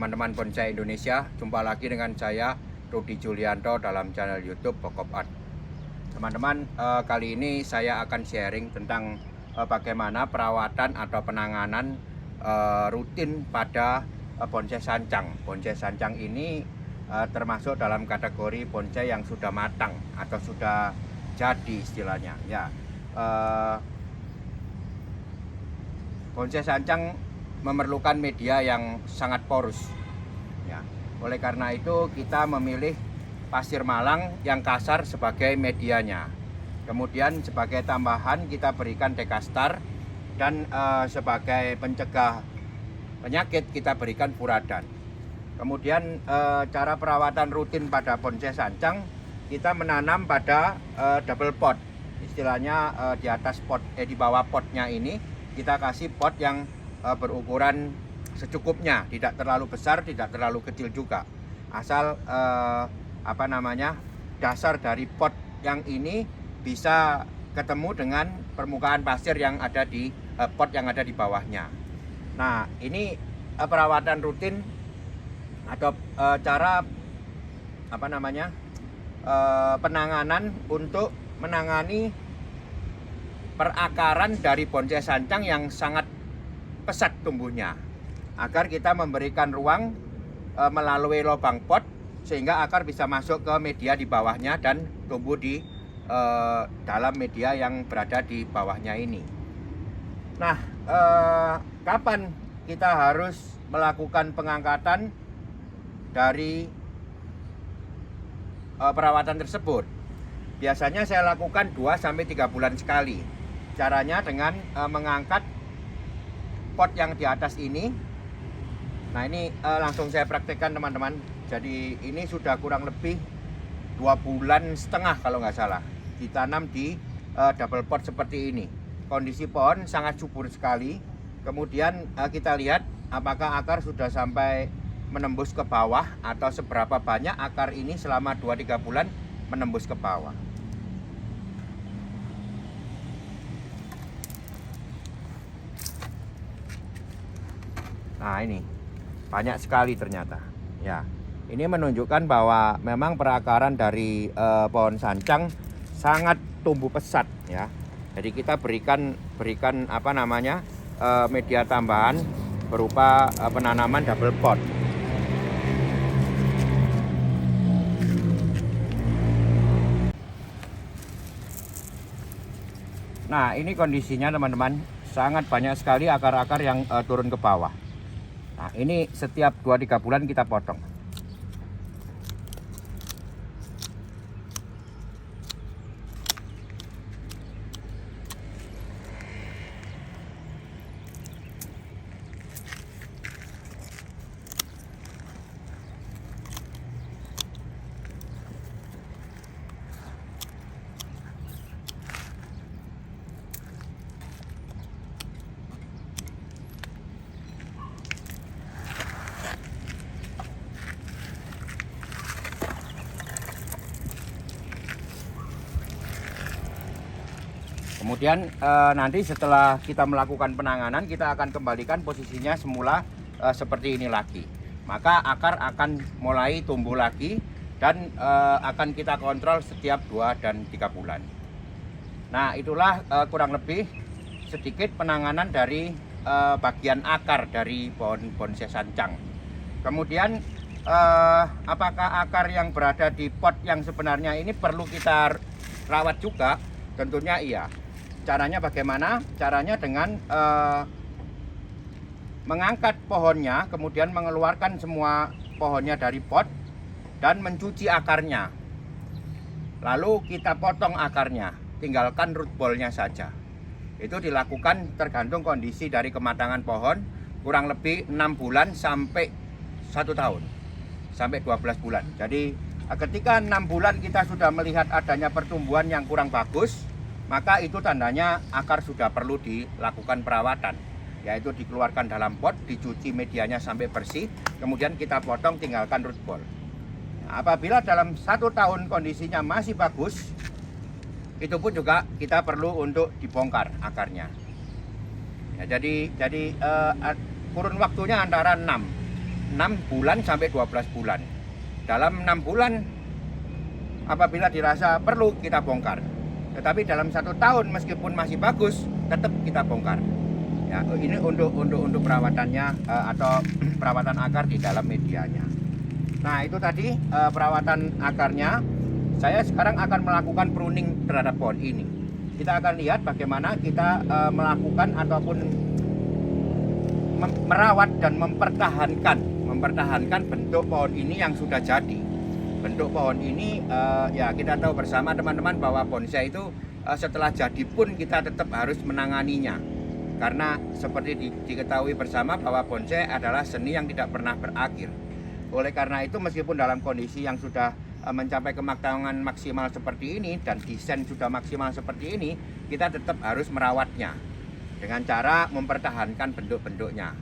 teman-teman bonsai Indonesia, jumpa lagi dengan saya Rudi Julianto dalam channel YouTube Pokop Art. Teman-teman, kali ini saya akan sharing tentang bagaimana perawatan atau penanganan rutin pada bonsai sancang. Bonsai sancang ini termasuk dalam kategori bonsai yang sudah matang atau sudah jadi istilahnya. Ya, bonsai sancang memerlukan media yang sangat porus. Ya, oleh karena itu kita memilih pasir malang yang kasar sebagai medianya. Kemudian sebagai tambahan kita berikan dekastar dan sebagai pencegah penyakit kita berikan furadan. Kemudian cara perawatan rutin pada bonsai sancang kita menanam pada double pot. Istilahnya di atas pot, di bawah potnya ini kita kasih pot yang berukuran secukupnya, tidak terlalu besar, tidak terlalu kecil juga. Asal dasar dari pot yang ini bisa ketemu dengan permukaan pasir yang ada di pot yang ada di bawahnya. Nah, ini perawatan rutin atau cara penanganan untuk menangani perakaran dari bonsai sancang yang sangat pesat tumbuhnya, agar kita memberikan ruang melalui lubang pot sehingga akar bisa masuk ke media di bawahnya dan tumbuh di dalam media yang berada di bawahnya ini. Nah, kapan kita harus melakukan pengangkatan dari perawatan tersebut? Biasanya saya lakukan 2-3 bulan sekali. Caranya dengan mengangkat pot yang di atas ini. Nah, ini langsung saya praktekkan teman-teman. Jadi ini sudah kurang lebih 2,5 bulan kalau nggak salah ditanam di double pot seperti ini. Kondisi pohon sangat subur sekali. Kemudian kita lihat apakah akar sudah sampai menembus ke bawah atau seberapa banyak akar ini selama 2-3 bulan menembus ke bawah. Nah, ini banyak sekali ternyata. Ya, ini menunjukkan bahwa memang perakaran dari pohon sancang sangat tumbuh pesat ya. Jadi kita berikan media tambahan berupa penanaman double pot. Nah, ini kondisinya teman-teman, sangat banyak sekali akar-akar yang turun ke bawah. Nah, ini setiap 2-3 bulan kita potong. Kemudian nanti setelah kita melakukan penanganan, kita akan kembalikan posisinya semula seperti ini lagi. Maka akar akan mulai tumbuh lagi dan akan kita kontrol setiap 2 dan 3 bulan. Nah, itulah kurang lebih sedikit penanganan dari bagian akar dari pohon bonsai sancang. Kemudian apakah akar yang berada di pot yang sebenarnya ini perlu kita rawat juga? Tentunya iya. Caranya bagaimana? Caranya dengan mengangkat pohonnya, kemudian mengeluarkan semua pohonnya dari pot dan mencuci akarnya. Lalu kita potong akarnya, tinggalkan root ball-nya saja. Itu dilakukan tergantung kondisi dari kematangan pohon, kurang lebih 6 bulan sampai 1 tahun, sampai 12 bulan. Jadi ketika 6 bulan kita sudah melihat adanya pertumbuhan yang kurang bagus, maka itu tandanya akar sudah perlu dilakukan perawatan, yaitu dikeluarkan dalam pot, dicuci medianya sampai bersih, kemudian kita potong, tinggalkan root ball. Nah, apabila dalam 1 tahun kondisinya masih bagus, itu pun juga kita perlu untuk dibongkar akarnya. Ya, jadi kurun waktunya antara 6 6 bulan sampai 12 bulan. Dalam 6 bulan apabila dirasa perlu kita bongkar. Tetapi dalam 1 tahun meskipun masih bagus tetap kita bongkar. Ya, ini untuk perawatannya atau perawatan akar di dalam medianya. Nah, itu tadi perawatan akarnya. Saya sekarang akan melakukan pruning terhadap pohon ini. Kita akan lihat bagaimana kita melakukan ataupun merawat dan mempertahankan bentuk pohon ini yang sudah jadi. Bentuk pohon ini ya kita tahu bersama teman-teman bahwa bonsai itu setelah jadi pun kita tetap harus menanganinya. Karena seperti diketahui bersama bahwa bonsai adalah seni yang tidak pernah berakhir. Oleh karena itu meskipun dalam kondisi yang sudah mencapai kematangan maksimal seperti ini dan desain sudah maksimal seperti ini, kita tetap harus merawatnya dengan cara mempertahankan bentuk-bentuknya.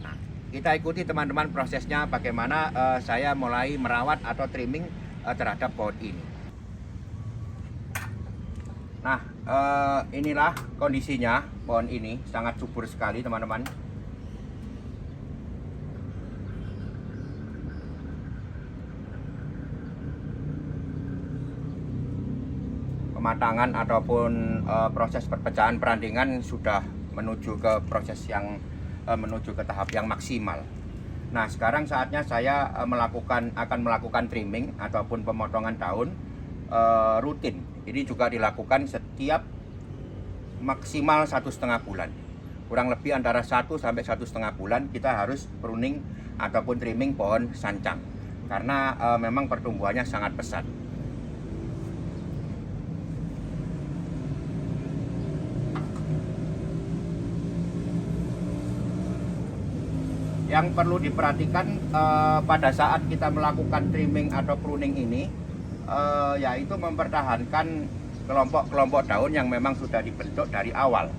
Nah, kita ikuti teman-teman prosesnya bagaimana saya mulai merawat atau trimming terhadap pohon ini. Nah, inilah kondisinya pohon ini, sangat subur sekali teman-teman. Kematangan ataupun proses perpecahan perandingan sudah menuju ke proses yang menuju ke tahap yang maksimal. Nah, sekarang saatnya saya akan melakukan trimming ataupun pemotongan daun rutin. Ini juga dilakukan setiap maksimal 1,5 bulan. Kurang lebih antara 1 sampai 1,5 bulan kita harus pruning ataupun trimming pohon sancang karena memang pertumbuhannya sangat pesat. Yang perlu diperhatikan pada saat kita melakukan trimming atau pruning ini yaitu mempertahankan kelompok-kelompok daun yang memang sudah dibentuk dari awal,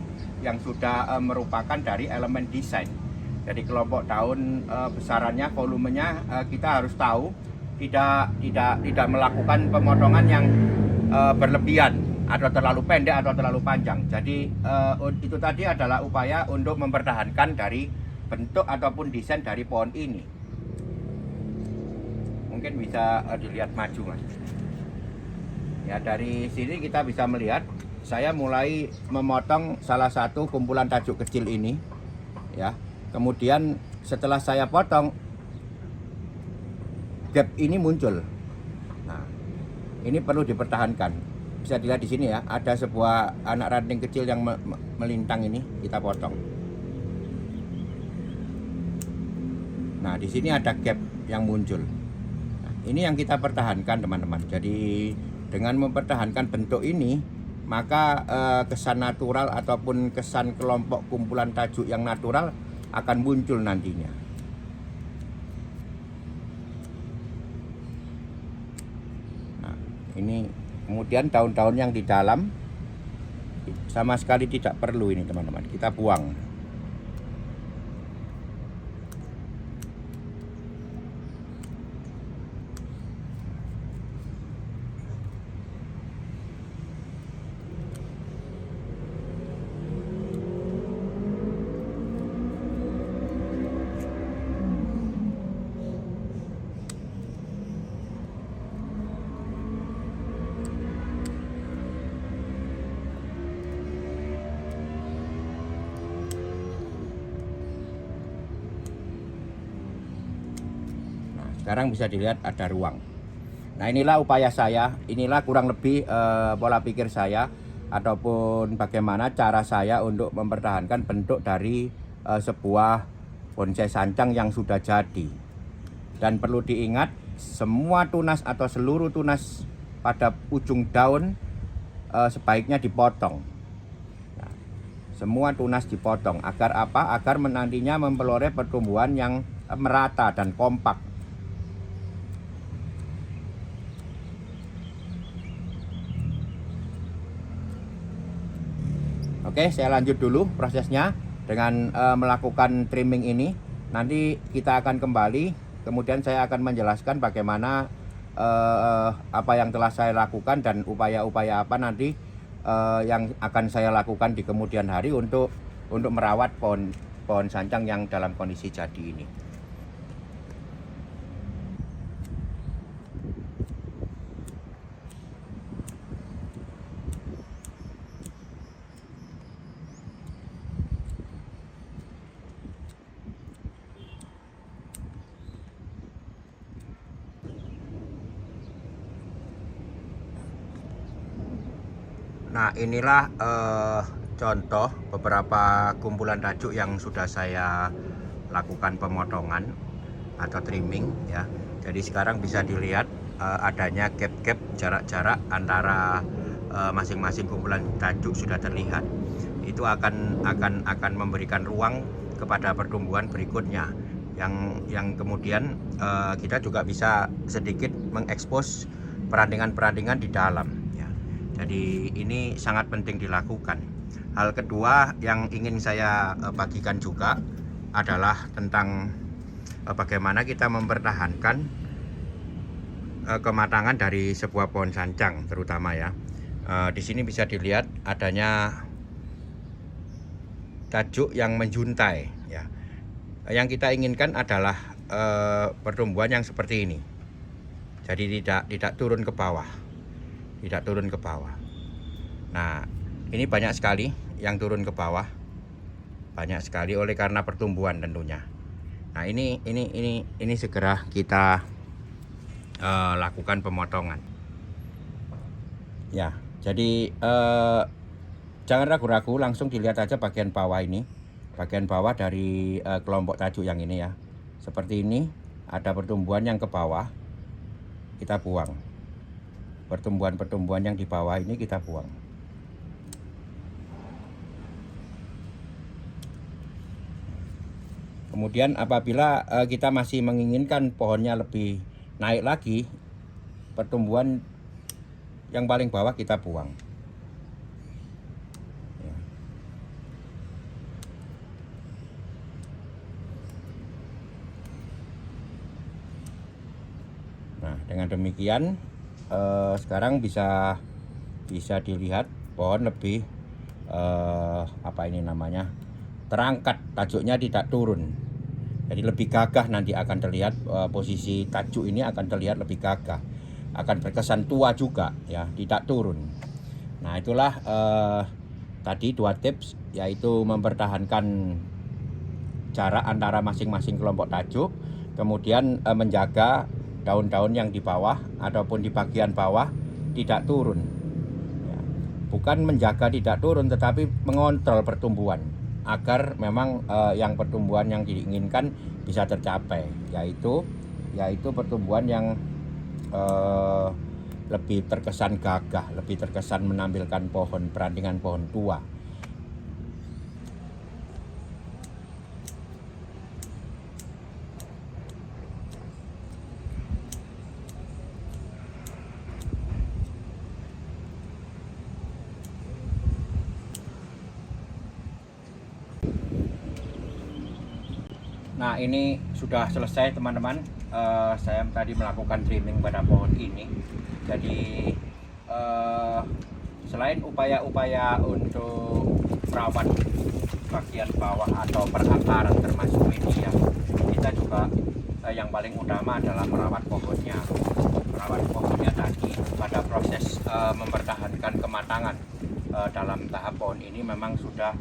yang sudah merupakan dari elemen desain. Jadi kelompok daun besarannya, volumenya kita harus tahu, tidak melakukan pemotongan yang berlebihan atau terlalu pendek atau terlalu panjang. Jadi itu tadi adalah upaya untuk mempertahankan dari bentuk ataupun desain dari pohon ini. Mungkin bisa dilihat maju, Mas. Ya, dari sini kita bisa melihat saya mulai memotong salah satu kumpulan tajuk kecil ini, ya. Kemudian setelah saya potong, gap ini muncul. Nah, ini perlu dipertahankan. Bisa dilihat di sini ya, ada sebuah anak ranting kecil yang melintang, ini kita potong. Nah, di sini ada gap yang muncul. Nah, ini yang kita pertahankan, teman-teman. Jadi dengan mempertahankan bentuk ini, maka kesan natural ataupun kesan kelompok kumpulan tajuk yang natural akan muncul nantinya. Nah, ini kemudian daun-daun yang di dalam sama sekali tidak perlu ini, teman-teman. Kita buang. Sekarang bisa dilihat ada ruang. Nah, inilah upaya saya, inilah kurang lebih pola pikir saya ataupun bagaimana cara saya untuk mempertahankan bentuk dari sebuah bonsai sancang yang sudah jadi. Dan perlu diingat, semua tunas atau seluruh tunas pada ujung daun sebaiknya dipotong. Nah, semua tunas dipotong agar apa? Agar nantinya memperoleh pertumbuhan yang merata dan kompak. Oke, saya lanjut dulu prosesnya dengan melakukan trimming ini. Nanti kita akan kembali, kemudian saya akan menjelaskan bagaimana apa yang telah saya lakukan dan upaya-upaya apa nanti yang akan saya lakukan di kemudian hari untuk merawat pohon sancang yang dalam kondisi jadi ini. Nah, inilah contoh beberapa kumpulan tajuk yang sudah saya lakukan pemotongan atau trimming ya. Jadi sekarang bisa dilihat adanya gap-gap, jarak-jarak antara masing-masing kumpulan tajuk sudah terlihat. Itu akan memberikan ruang kepada pertumbuhan berikutnya yang kemudian kita juga bisa sedikit mengekspos perantingan-perantingan di dalam ya. Jadi ini sangat penting dilakukan. Hal kedua yang ingin saya bagikan juga adalah tentang bagaimana kita mempertahankan kematangan dari sebuah pohon sancang terutama ya. Di sini bisa dilihat adanya tajuk yang menjuntai ya. Yang kita inginkan adalah pertumbuhan yang seperti ini. Jadi tidak turun ke bawah. Tidak turun ke bawah. Nah, ini banyak sekali yang turun ke bawah. Banyak sekali oleh karena pertumbuhan tentunya. Nah, ini segera kita lakukan pemotongan. Ya, jadi jangan ragu-ragu, langsung dilihat aja bagian bawah ini. Bagian bawah dari kelompok tajuk yang ini ya. Seperti ini, ada pertumbuhan yang ke bawah, kita buang. Pertumbuhan-pertumbuhan yang di bawah ini kita buang. Kemudian apabila kita masih menginginkan pohonnya lebih naik lagi, pertumbuhan yang paling bawah kita buang. Nah, dengan demikian sekarang bisa dilihat pohon lebih terangkat, tajuknya tidak turun. Jadi lebih gagah nanti akan terlihat, posisi tajuk ini akan terlihat lebih gagah, akan berkesan tua juga ya, tidak turun. Nah, itulah tadi 2 tips, yaitu mempertahankan jarak antara masing-masing kelompok tajuk, kemudian menjaga daun-daun yang di bawah ataupun di bagian bawah tidak turun ya. Bukan menjaga tidak turun, tetapi mengontrol pertumbuhan agar memang yang pertumbuhan yang diinginkan bisa tercapai, yaitu pertumbuhan yang lebih terkesan gagah, lebih terkesan menampilkan perantingan pohon tua. Nah, ini sudah selesai teman-teman. Saya tadi melakukan trimming pada pohon ini. Jadi selain upaya-upaya untuk merawat bagian bawah atau perakaran termasuk media, kita juga yang paling utama adalah merawat pohonnya. Merawat pohonnya tadi pada proses mempertahankan kematangan dalam tahap pohon ini memang sudah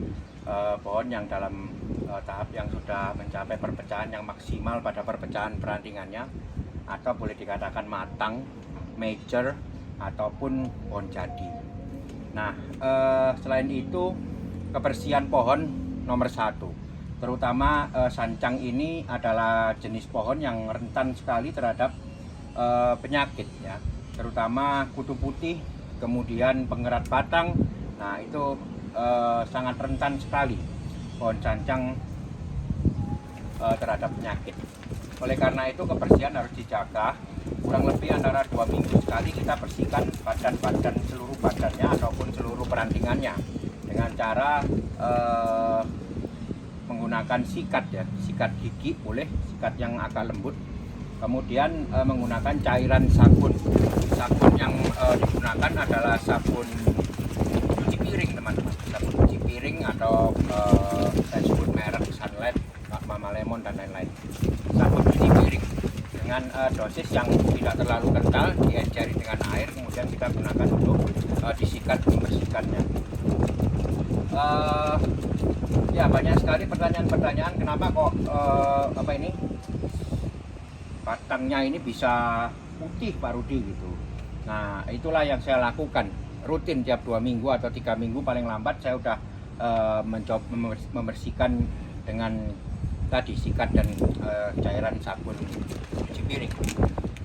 pohon yang dalam tahap yang sudah mencapai perpecahan yang maksimal pada perpecahan perantingannya, atau boleh dikatakan matang, mature, ataupun pohon jadi. Nah, selain itu kebersihan pohon nomor 1, terutama sancang ini adalah jenis pohon yang rentan sekali terhadap penyakit ya, terutama kutu putih, kemudian pengerat batang. Nah, itu sangat rentan sekali pohon sancang terhadap penyakit. Oleh karena itu kebersihan harus dijaga, kurang lebih antara 2 minggu sekali kita bersihkan badan-badan, seluruh badannya ataupun seluruh perantingannya dengan cara menggunakan sikat ya, sikat gigi boleh, sikat yang agak lembut. Kemudian menggunakan cairan sabun. Sabun yang digunakan adalah sabun cuci piring teman-teman, sabun cuci piring atau saya sebut merek Sunlight, Mama Lemon dan lain-lain. Sabun cuci piring dengan dosis yang tidak terlalu kental, dienceri dengan air, kemudian kita gunakan untuk disikat, membersihkannya. Ya, banyak sekali pertanyaan-pertanyaan kenapa kok batangnya ini bisa putih Pak Rudi gitu. Nah, itulah yang saya lakukan. rutin tiap 2 minggu atau 3 minggu paling lambat saya udah mencoba membersihkan dengan tadi sikat dan cairan sabun cuci piring.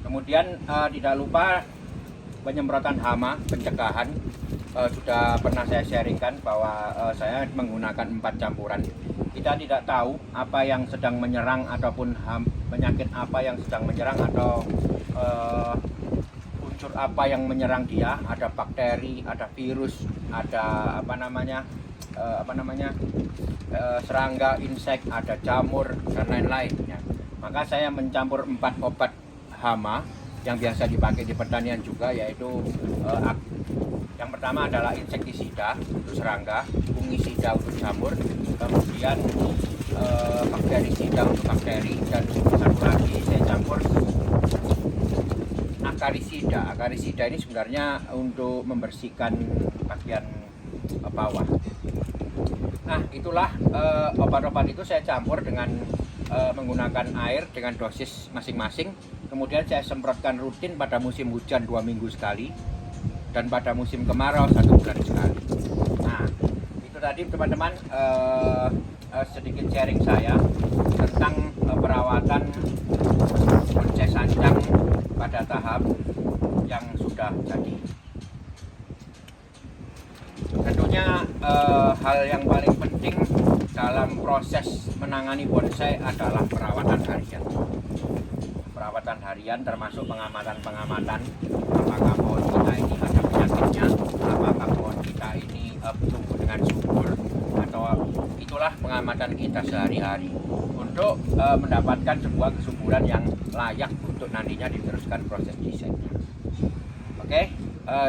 Kemudian tidak lupa penyemprotan hama, pencegahan. Sudah pernah saya sharingkan bahwa saya menggunakan 4 campuran. Kita tidak tahu apa yang sedang menyerang ataupun penyakit apa yang sedang menyerang atau unsur apa yang menyerang dia. Ada bakteri, ada virus, ada serangga, insek, ada jamur dan lain-lain ya. Maka saya mencampur 4 obat hama yang biasa dipakai di pertanian juga, yaitu yang pertama adalah insektisida untuk serangga, fungisida untuk jamur, kemudian bakterisida untuk bakteri, dan satu lagi saya campur akarisida. Akarisida ini sebenarnya untuk membersihkan bagian bawah. Nah, itulah obat-obat itu saya campur dengan menggunakan air dengan dosis masing-masing. Kemudian saya semprotkan rutin pada musim hujan 2 minggu sekali, dan pada musim kemarau 1 bulan sekali. Nah, itu tadi teman-teman sedikit sharing saya tentang perawatan bonsai sancang pada tahap yang sudah jadi. Tentunya hal yang paling penting dalam proses menangani bonsai adalah perawatan harian. Perawatan harian termasuk pengamatan-pengamatan, apakah pohon kita ini ada penyakitnya, apakah pohon kita ini tumbuh dengan subur, atau itulah pengamatan kita sehari-hari untuk mendapatkan sebuah kesuburan yang layak untuk nantinya diteruskan proses desainnya. Oke,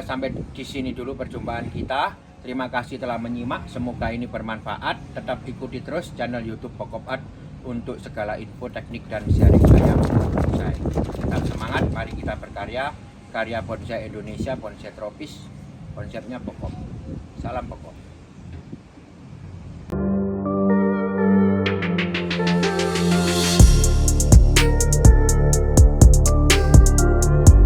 sampai di sini dulu perjumpaan kita. Terima kasih telah menyimak, semoga ini bermanfaat. Tetap ikuti terus channel YouTube Pokop Art untuk segala info, teknik, dan sharing saya bonsai. Tetap semangat, mari kita berkarya. Karya bonsai Indonesia, bonsai tropis, konsepnya pokok. Salam pokok.